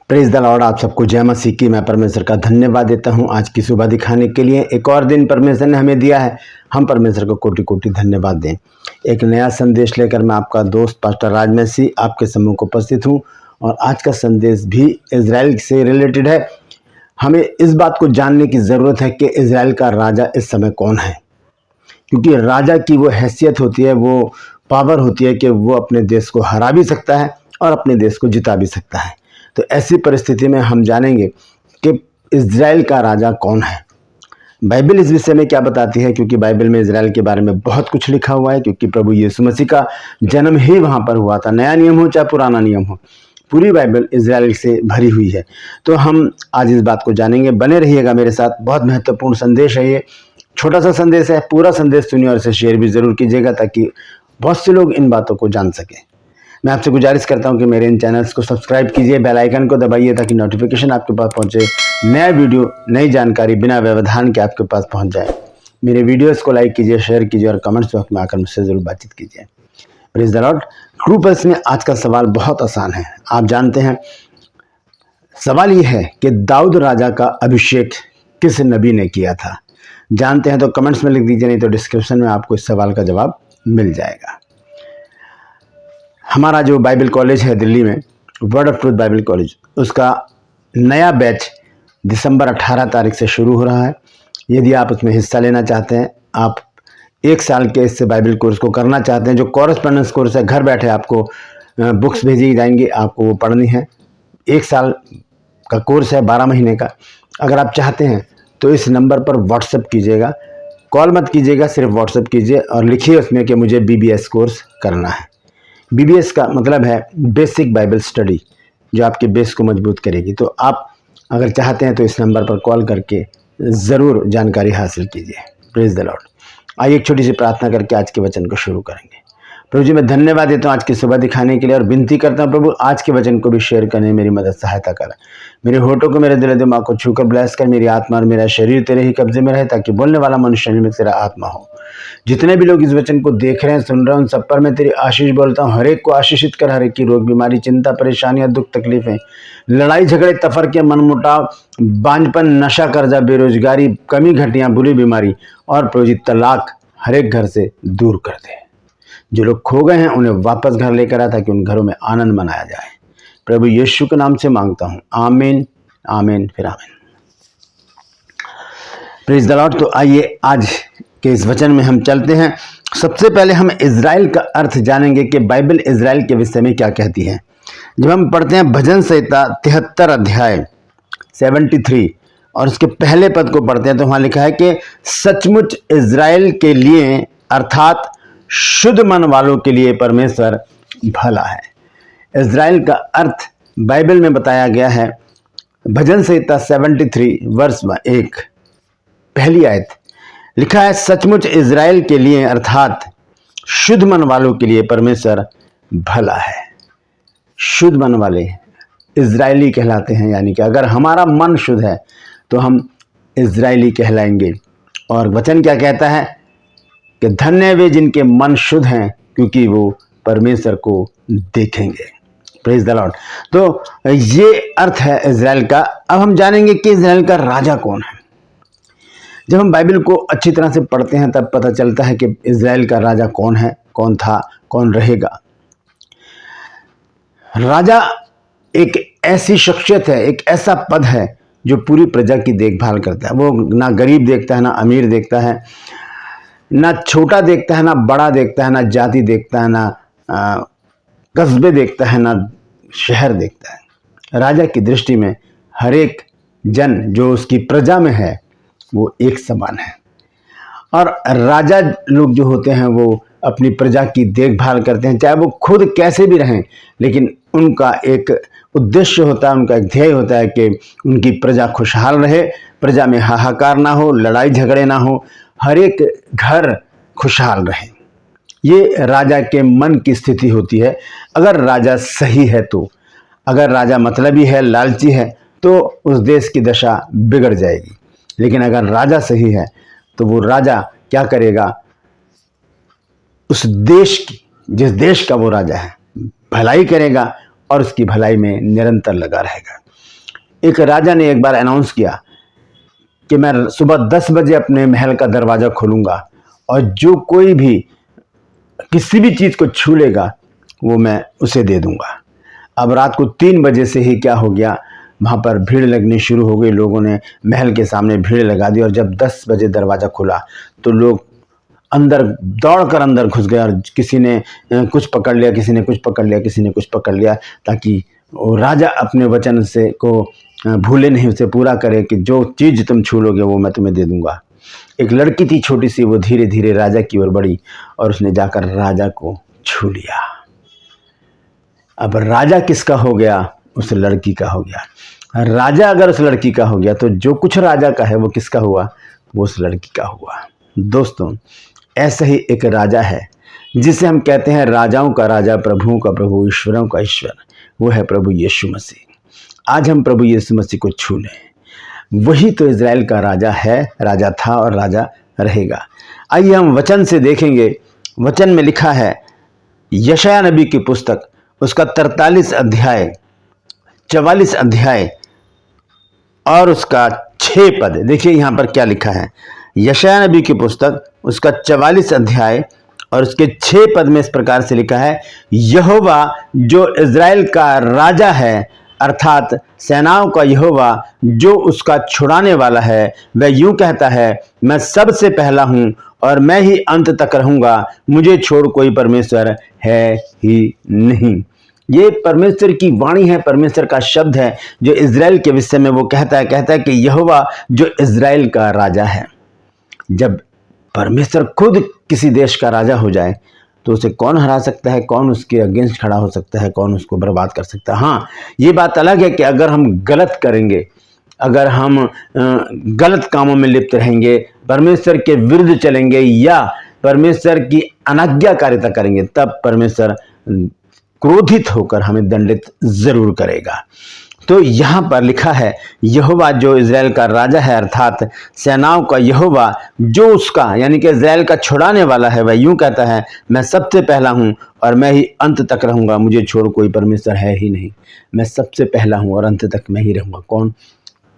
Praise the Lord. आप सबको जय मसीह की। मैं परमेश्वर का धन्यवाद देता हूं आज की सुबह दिखाने के लिए। एक और दिन परमेश्वर ने हमें दिया है, हम परमेश्वर को कोटि कोटि धन्यवाद दें। एक नया संदेश लेकर मैं आपका दोस्त पास्टर राज मसीह आपके सम्मुख को उपस्थित हूं और आज का संदेश भी इजराइल से रिलेटेड है। हमें इस बात को जानने की ज़रूरत है कि इजराइल का राजा इस समय कौन है, क्योंकि राजा की वो हैसियत होती है, वो पावर होती है कि वो अपने देश को हरा भी सकता है और अपने देश को जिता भी सकता है। तो ऐसी परिस्थिति में हम जानेंगे कि इजराइल का राजा कौन है। बाइबल इस विषय में क्या बताती है, क्योंकि बाइबल में इजराइल के बारे में बहुत कुछ लिखा हुआ है, क्योंकि प्रभु यीशु मसीह का जन्म ही वहाँ पर हुआ था। नया नियम हो चाहे पुराना नियम हो, पूरी बाइबल इजराइल से भरी हुई है। तो हम आज इस बात को जानेंगे। बने रहिएगा मेरे साथ। बहुत महत्वपूर्ण संदेश है ये। छोटा सा संदेश है, पूरा संदेश सुनिए और इसे शेयर भी ज़रूर कीजिएगा ताकि बहुत से लोग इन बातों को जान सकें। मैं आपसे गुजारिश करता हूं कि मेरे इन चैनल्स को सब्सक्राइब कीजिए, बेल आइकन को दबाइए ताकि नोटिफिकेशन आपके पास पहुंचे, नया वीडियो नई जानकारी बिना व्यवधान के आपके पास पहुंच जाए। मेरे वीडियोस को लाइक कीजिए, शेयर कीजिए और कमेंट्स बॉक्स में आकर मुझसे ज़रूर बातचीत कीजिए। Praise the Lord. True pulse में आज का सवाल बहुत आसान है। आप जानते हैं, सवाल ये है कि दाऊद राजा का अभिषेक किस नबी ने किया था। जानते हैं तो कमेंट्स में लिख दीजिए, नहीं तो डिस्क्रिप्शन में आपको इस सवाल का जवाब मिल जाएगा। हमारा जो बाइबल कॉलेज है दिल्ली में, word of truth Bible college, उसका नया बैच दिसंबर 18 तारीख से शुरू हो रहा है। यदि आप उसमें हिस्सा लेना चाहते हैं, आप 1 साल के इससे बाइबल कोर्स को करना चाहते हैं, जो कॉरेस्पॉन्डेंस कोर्स है, घर बैठे आपको बुक्स भेजी जाएंगी, आपको वो पढ़नी है। 1 साल का कोर्स है, 12 महीने का। अगर आप चाहते हैं तो इस नंबर पर व्हाट्सएप कीजिएगा, कॉल मत कीजिएगा, सिर्फ व्हाट्सएप कीजिए और लिखिए उसमें कि मुझे BBS कोर्स करना है। BBS का मतलब है बेसिक बाइबल स्टडी, जो आपके बेस को मजबूत करेगी। तो आप अगर चाहते हैं तो इस नंबर पर कॉल करके ज़रूर जानकारी हासिल कीजिए। Praise the Lord. आइए एक छोटी सी प्रार्थना करके आज के वचन को शुरू करेंगे। प्रभु जी, मैं धन्यवाद देता हूँ आज की सुबह दिखाने के लिए और विनती करता हूँ प्रभु, आज के वचन को भी शेयर करने में मेरी मदद सहायता कर। मेरे होठों को, मेरे दिल दिमाग को छूकर ब्लेस कर। मेरी आत्मा और मेरा शरीर तेरे ही कब्जे में रहे, ताकि बोलने वाला मनुष्य में तेरा आत्मा हो। जितने भी लोग इस वचन को देख रहे हैं, सुन रहे हैं, उन सब पर मैं तेरी आशीष बोलता हूँ। हर एक को आशीषित कर। हर एक की रोग, बीमारी, चिंता, परेशानियां, दुख, तकलीफें, लड़ाई झगड़े, तफरके, मनमुटाव, बांझपन, नशा, कर्जा, बेरोजगारी, कमी, घटियां, बुरी बीमारी और प्रभु जी तलाक हर एक घर से दूर कर दे। जो लोग खो गए हैं उन्हें वापस घर लेकर आ, ताकि उन घरों में आनंद मनाया जाए। प्रभु यीशु के नाम से मांगता हूँ, आमीन, आमीन, फिर आमीन। Praise the Lord. तो आइए आज के इस वचन में हम चलते हैं। सबसे पहले हम इजराइल का अर्थ जानेंगे कि बाइबल इजराइल के विषय में क्या कहती है। जब हम पढ़ते हैं भजन संहिता 73 अध्याय 73 और उसके पहले पद को पढ़ते हैं, तो वहाँ लिखा है कि सचमुच इजराइल के लिए अर्थात शुद्ध मन वालों के लिए परमेश्वर भला है। इजराइल का अर्थ बाइबल में बताया गया है। भजन संहिता 73 वर्ष 1 पहली आयत लिखा है, सचमुच इजराइल के लिए अर्थात शुद्ध मन वालों के लिए परमेश्वर भला है। शुद्ध मन वाले इजरायली कहलाते हैं, यानी कि अगर हमारा मन शुद्ध है तो हम इजरायली कहलाएंगे। और वचन क्या कहता है कि धन्य वे जिनके मन शुद्ध हैं, क्योंकि वो परमेश्वर को देखेंगे। Praise the Lord. तो ये अर्थ है इजराइल का। अब हम जानेंगे कि इजराइल का राजा कौन है। जब हम बाइबल को अच्छी तरह से पढ़ते हैं तब पता चलता है कि इजराइल का राजा कौन है, कौन था, कौन रहेगा। राजा एक ऐसी शख्सियत है, एक ऐसा पद है जो पूरी प्रजा की देखभाल करता है। वो ना गरीब देखता है, ना अमीर देखता है, ना छोटा देखता है, ना बड़ा देखता है, ना जाति देखता है, ना कस्बे देखता है, ना शहर देखता है। राजा की दृष्टि में हर एक जन जो उसकी प्रजा में है वो एक समान है। और राजा लोग जो होते हैं वो अपनी प्रजा की देखभाल करते हैं, चाहे वो खुद कैसे भी रहें, लेकिन उनका एक उद्देश्य होता है, उनका एक ध्येय होता है कि उनकी प्रजा खुशहाल रहे, प्रजा में हाहाकार ना हो, लड़ाई झगड़े ना हो, हर एक घर खुशहाल रहे। ये राजा के मन की स्थिति होती है। अगर राजा सही है तो, अगर राजा मतलबी है, लालची है, तो उस देश की दशा बिगड़ जाएगी। लेकिन अगर राजा सही है तो वो राजा क्या करेगा, उस देश की, जिस देश का वो राजा है, भलाई करेगा और उसकी भलाई में निरंतर लगा रहेगा। एक राजा ने एक बार अनाउंस किया कि मैं सुबह 10 बजे अपने महल का दरवाज़ा खोलूँगा और जो कोई भी किसी भी चीज़ को छू लेगा वो मैं उसे दे दूँगा। अब रात को 3 बजे से ही क्या हो गया, वहाँ पर भीड़ लगनी शुरू हो गई। लोगों ने महल के सामने भीड़ लगा दी और जब 10 बजे दरवाज़ा खुला तो लोग अंदर दौड़कर अंदर घुस गए और किसी ने कुछ पकड़ लिया, किसी ने कुछ पकड़ लिया, किसी ने कुछ पकड़ लिया, ताकि वो राजा अपने वचन से को भूले नहीं, उसे पूरा करे कि जो चीज़ तुम छू लोगे वो मैं तुम्हें दे दूंगा। एक लड़की थी छोटी सी, वो धीरे धीरे राजा की ओर बढ़ी और उसने जाकर राजा को छू लिया। अब राजा किसका हो गया? उस लड़की का हो गया। राजा अगर उस लड़की का हो गया तो जो कुछ राजा का है वो किसका हुआ? वो उस लड़की का हुआ। दोस्तों, ऐसा ही एक राजा है जिसे हम कहते हैं राजाओं का राजा, प्रभुओं का प्रभु, ईश्वरों का ईश्वर। वो है प्रभु यीशु मसीह। आज हम प्रभु यीशु मसीह को छू लें। वही तो इज़राइल का राजा है, राजा था और राजा रहेगा। आइए हम वचन से देखेंगे। वचन में लिखा है, यशायाह नबी की पुस्तक, उसका 43 अध्याय, 44 अध्याय और उसका 6 पद। देखिए यहाँ पर क्या लिखा है। यशायाह नबी की पुस्तक, उसका 44 अध्याय और उसके 6 पद में इस प्रकार से लिखा है, यहोवा जो इज़राइल का राजा है, अर्थात सेनाओं का यहोवा जो उसका छुड़ाने वाला है, वह यूं कहता है, मैं सबसे पहला हूं और मैं ही अंत तक रहूंगा, मुझे छोड़ कोई परमेश्वर है ही नहीं। ये परमेश्वर की वाणी है, परमेश्वर का शब्द है जो इज़राइल के विषय में वो कहता है कि यहोवा जो इज़राइल का राजा है। जब परमेश्वर खुद किसी देश का राजा हो जाए तो उसे कौन हरा सकता है? कौन उसके अगेंस्ट खड़ा हो सकता है? कौन उसको बर्बाद कर सकता है? हाँ, ये बात अलग है कि अगर हम गलत करेंगे, अगर हम गलत कामों में लिप्त रहेंगे, परमेश्वर के विरुद्ध चलेंगे या परमेश्वर की अनाज्ञाकारिता करेंगे, तब परमेश्वर क्रोधित होकर हमें दंडित जरूर करेगा। तो यहाँ पर लिखा है, यहोवा जो इज़राइल का राजा है, अर्थात सेनाओं का यहोवा जो उसका यानी कि इज़राइल का छुड़ाने वाला है, वह यूं कहता है, मैं सबसे पहला हूं और मैं ही अंत तक रहूंगा, मुझे छोड़ कोई परमेश्वर है ही नहीं। मैं सबसे पहला हूं और अंत तक मैं ही रहूंगा। कौन?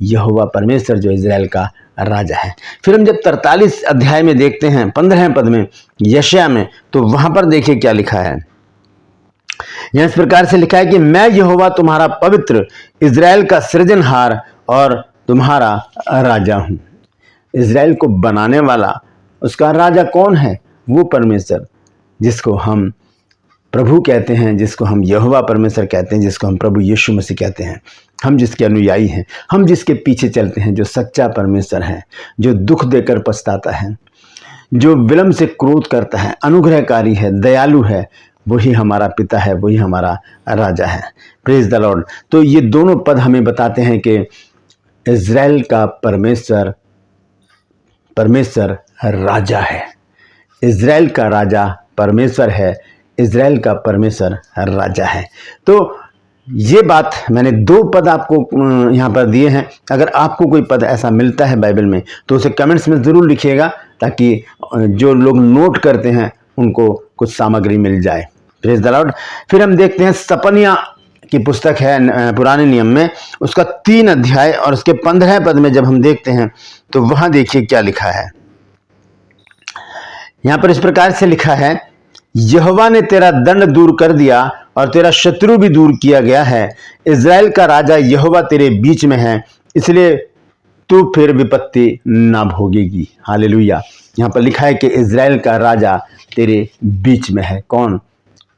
यहोवा परमेश्वर जो इज़राइल का राजा है। फिर हम जब 43 अध्याय में देखते हैं 15वें पद में यशायाह में, तो वहां पर देखिए क्या लिखा है। यह इस प्रकार से लिखा है कि मैं यहोवा तुम्हारा पवित्र, इज़राइल का सृजनहार और तुम्हारा राजा हूं। इज़राइल को बनाने वाला, उसका राजा कौन है? वो परमेश्वर जिसको हम प्रभु कहते हैं, जिसको हम यहोवा परमेश्वर कहते हैं, जिसको हम प्रभु यीशु मसीह कहते हैं। हम जिसके अनुयायी हैं, हम जिसके पीछे चलते हैं, जो सच्चा परमेश्वर है, जो दुख देकर पछताता है, जो विलंब से क्रोध करता है, अनुग्रहकारी है, दयालु है, वही हमारा पिता है, वही हमारा राजा है। Praise the Lord. तो ये दोनों पद हमें बताते हैं कि इज़राइल का परमेश्वर राजा है। इज़राइल का राजा परमेश्वर है, इज़राइल का परमेश्वर राजा है। तो ये बात मैंने 2 पद आपको यहाँ पर दिए हैं। अगर आपको कोई पद ऐसा मिलता है बाइबल में तो उसे कमेंट्स में ज़रूर लिखिएगा, ताकि जो लोग नोट करते हैं उनको कुछ सामग्री मिल जाए। Praise the Lord. फिर हम देखते हैं सपनिया की पुस्तक है पुराने नियम में, उसका 3 अध्याय और उसके 15वें पद में जब हम देखते हैं तो वहां देखिए क्या लिखा है। यहां पर इस प्रकार से लिखा है, यहोवा ने तेरा दंड दूर कर दिया और तेरा शत्रु भी दूर किया गया है। इज़राइल का राजा यहोवा तेरे बीच में है, इसलिए तू फिर विपत्ति ना भोगेगी। हालेलुया। यहाँ पर लिखा है कि इज़राइल का राजा तेरे बीच में है। कौन?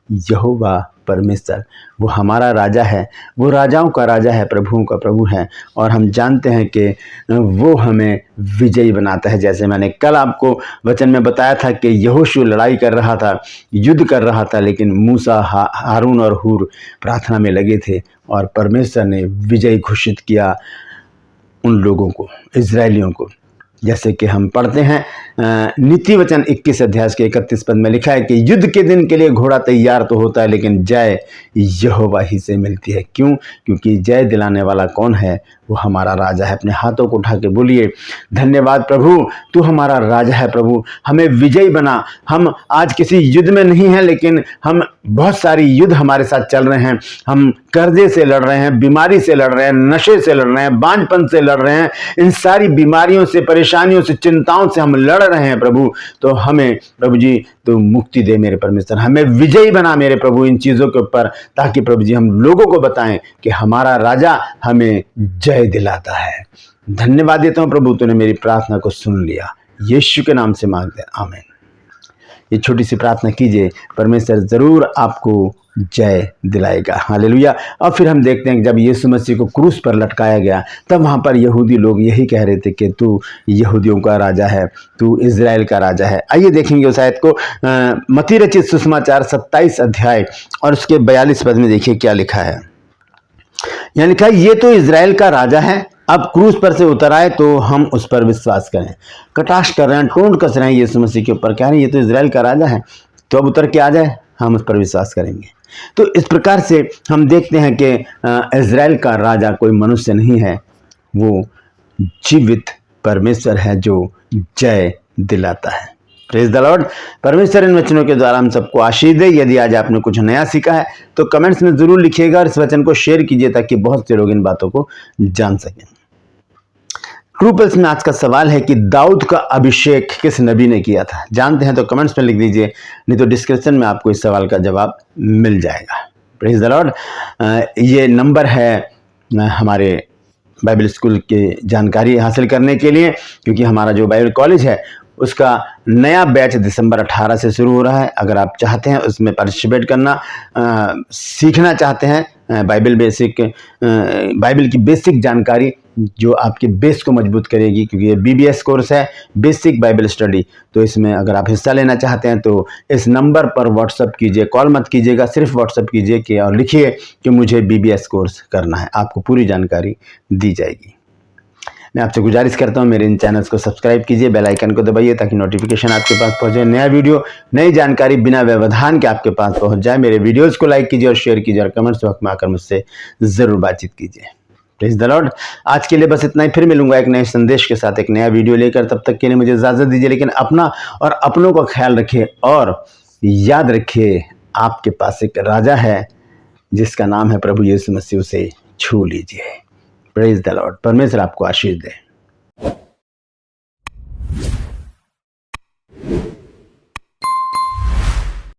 यहोवा परमेश्वर। वो हमारा राजा है, वो राजाओं का राजा है, प्रभुओं का प्रभु है। और हम जानते हैं कि वो हमें विजयी बनाता है। जैसे मैंने कल आपको वचन में बताया था कि यहोशू लड़ाई कर रहा था, युद्ध कर रहा था, लेकिन मूसा, हारून और हूर प्रार्थना में लगे थे और परमेश्वर ने विजय घोषित किया उन लोगों को, इज़राइलियों को। जैसे कि हम पढ़ते हैं नीति वचन 21 अध्याय के 31 पद में लिखा है कि युद्ध के दिन के लिए घोड़ा तैयार तो होता है, लेकिन जय यहोवा ही से मिलती है। क्यों? क्योंकि जय दिलाने वाला कौन है? वो हमारा राजा है। अपने हाथों को उठा के बोलिए, धन्यवाद प्रभु, तू हमारा राजा है। प्रभु हमें विजयी बना। हम आज किसी युद्ध में नहीं हैं, लेकिन हम बहुत सारी युद्ध हमारे साथ चल रहे हैं। हम कर्जे से लड़ रहे हैं, बीमारी से लड़ रहे हैं, नशे से लड़ रहे हैं, बांझपन से लड़ रहे हैं। इन सारी बीमारियों से, परेशानियों से, चिंताओं से हम लड़ रहे हैं प्रभु। तो हमें प्रभु जी तो मुक्ति दे मेरे परमेश्वर, हमें विजयी बना मेरे प्रभु इन चीज़ों के ऊपर, ताकि प्रभु जी हम लोगों को बताएं कि हमारा राजा हमें जय दिलाता है। धन्यवाद देता हूं प्रभु, तूने मेरी प्रार्थना को सुन लिया। यीशु के नाम से मांगते हैं, आमीन। ये छोटी सी प्रार्थना कीजिए, परमेश्वर जरूर आपको जय दिलाएगा। हालेलुया। और फिर हम देखते हैं कि जब यीशु मसीह को क्रूस पर लटकाया गया, तब वहाँ पर यहूदी लोग यही कह रहे थे कि तू यहूदियों का राजा है, तू इज़राइल का राजा है। आइए देखेंगे उस आयत को। मत्ती रचित सुसमाचार 27 अध्याय और उसके 42 पद में देखिए क्या लिखा है। यहाँ लिखा है, ये तो इज़राइल का राजा है, अब क्रूस पर से उतर आए तो हम उस पर विश्वास करें। कटाक्ष कर रहे हैं, टोंट कस रहे हैं यीशु मसीह के ऊपर, कह रहे हैं ये तो इज़राइल का राजा है, तो अब उतर के आ जाए, हम उस पर विश्वास करेंगे। तो इस प्रकार से हम देखते हैं कि इज़राइल का राजा कोई मनुष्य नहीं है, वो जीवित परमेश्वर है जो जय दिलाता है। Praise the Lord. परमेश्वर इन वचनों के द्वारा हम सबको आशीष दे। यदि आज आपने कुछ नया सीखा है तो कमेंट्स में जरूर लिखिएगा और इस वचन को शेयर कीजिए ताकि बहुत से लोग इन बातों को जान सकें। ट्रू पल्स में आज का सवाल है कि दाऊद का अभिषेक किस नबी ने किया था? जानते हैं तो कमेंट्स में लिख दीजिए, नहीं तो डिस्क्रिप्शन में आपको इस सवाल का जवाब मिल जाएगा। Praise the Lord. ये नंबर है हमारे बाइबल स्कूल की जानकारी हासिल करने के लिए, क्योंकि हमारा जो बाइबल कॉलेज है उसका नया बैच दिसंबर 18 से शुरू हो रहा है। अगर आप चाहते हैं उसमें पार्टिसिपेट करना, सीखना चाहते हैं बाइबल की बेसिक जानकारी जो आपके बेस को मजबूत करेगी, क्योंकि ये BBS कोर्स है, बेसिक बाइबल स्टडी। तो इसमें अगर आप हिस्सा लेना चाहते हैं तो इस नंबर पर व्हाट्सअप कीजिए, कॉल मत कीजिएगा, सिर्फ व्हाट्सअप कीजिए कि और लिखिए कि मुझे BBS कोर्स करना है, आपको पूरी जानकारी दी जाएगी। मैं आपसे गुजारिश करता हूं मेरे इन चैनल्स को सब्सक्राइब कीजिए, बेल आइकन को दबाइए ताकि नोटिफिकेशन आपके पास पहुंचे, नया वीडियो, नई जानकारी बिना व्यवधान के आपके पास पहुंच जाए। मेरे वीडियोस को लाइक कीजिए और शेयर कीजिए और कमेंट्स बॉक्स में आकर मुझसे ज़रूर बातचीत कीजिए। Praise the Lord. आज के लिए बस इतना ही, फिर मिलूंगा एक नए संदेश के साथ, एक नया वीडियो लेकर। तब तक के लिए मुझे इजाज़त दीजिए, लेकिन अपना और अपनों का ख्याल रखिए और याद रखिए आपके पास एक राजा है जिसका नाम है प्रभु यीशु मसीह, उसे छू लीजिए। Praise the Lord. परमेश्वर आपको आशीष दे।